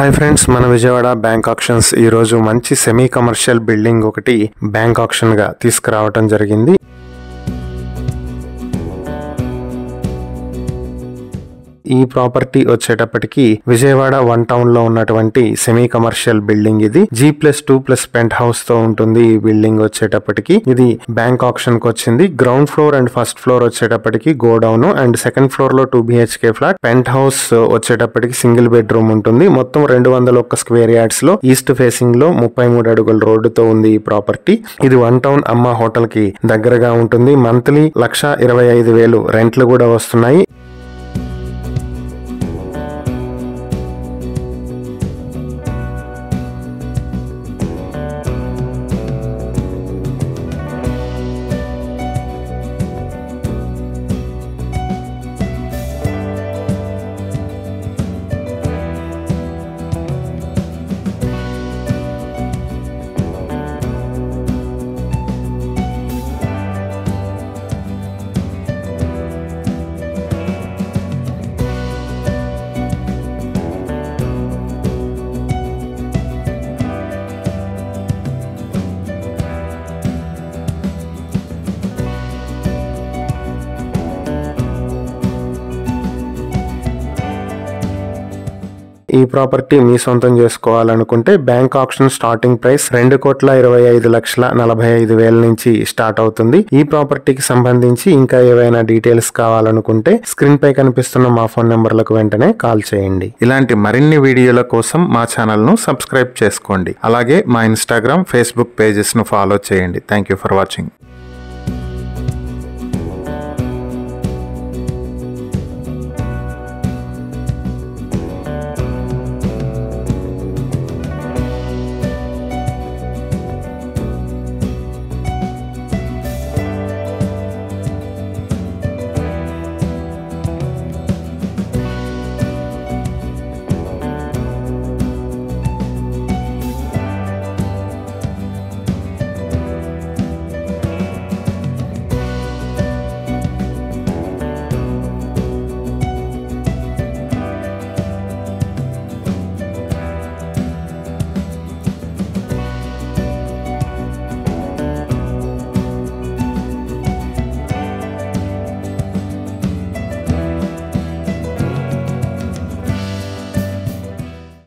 Hi friends, మన Vijayawada bank actions ఈ రోజు మంచి సెమీ కమర్షియల్ బిల్డింగ్ ఒకటి బ్యాంక్ ఆక్షన్ గా తీసుకురావడం జరిగింది. ఈ ప్రాపర్టీ వచ్చేటప్పటికి విజయవాడ వన్ టౌన్ లో ఉన్నటువంటి సెమీ కమర్షియల్ బిల్డింగ్. ఇది G+2+ పెంట్ హౌస్ తో ఉంటుంది. ఈ బిల్డింగ్ వచ్చేటప్పటికి ఇది బ్యాంక్ ఆక్షన్ కి వచ్చింది. Ground floor and first floor వచ్చేటప్పటికి గోడౌన్ అండ్ సెకండ్ ఫ్లోర్ లో 2 BHK ఫ్లాట్. పెంట్ హౌస్ వచ్చేటప్పటికి సింగిల్ బెడ్రూమ్ ఉంటుంది. మొత్తం 201 స్క్వేర్ యార్డ్స్ లో ఈస్ట్ ఫేసింగ్ లో 33 అడుగుల రోడ్డుతో ఉంది ఈ ప్రాపర్టీ. ఇది వన్ టౌన్ అమ్మ హోటల్ కి దగ్గరగా ఉంటుంది. మంత్లీ 1,25,000 రెంట్లు కూడా వస్తున్నాయి. ఈ ప్రాపర్టీ మీ సొంతం చేసుకోవాలనుకుంటే బ్యాంక్ ఆక్షన్ స్టార్టింగ్ ప్రైస్ 2,25,45,000 నుంచి స్టార్ట్ అవుతుంది. ఈ ప్రాపర్టీకి సంబంధించి ఇంకా ఏవైనా డీటెయిల్స్ కావాలనుకుంటే స్క్రీన్ పై కనిపిస్తున్న మా ఫోన్ నెంబర్లకు వెంటనే కాల్ చేయండి. ఇలాంటి మరిన్ని వీడియోల కోసం మా ఛానల్ ను సబ్స్క్రైబ్ చేసుకోండి. అలాగే మా ఇన్స్టాగ్రామ్, ఫేస్బుక్ పేజెస్ ను ఫాలో చేయండి. Thank you for watching.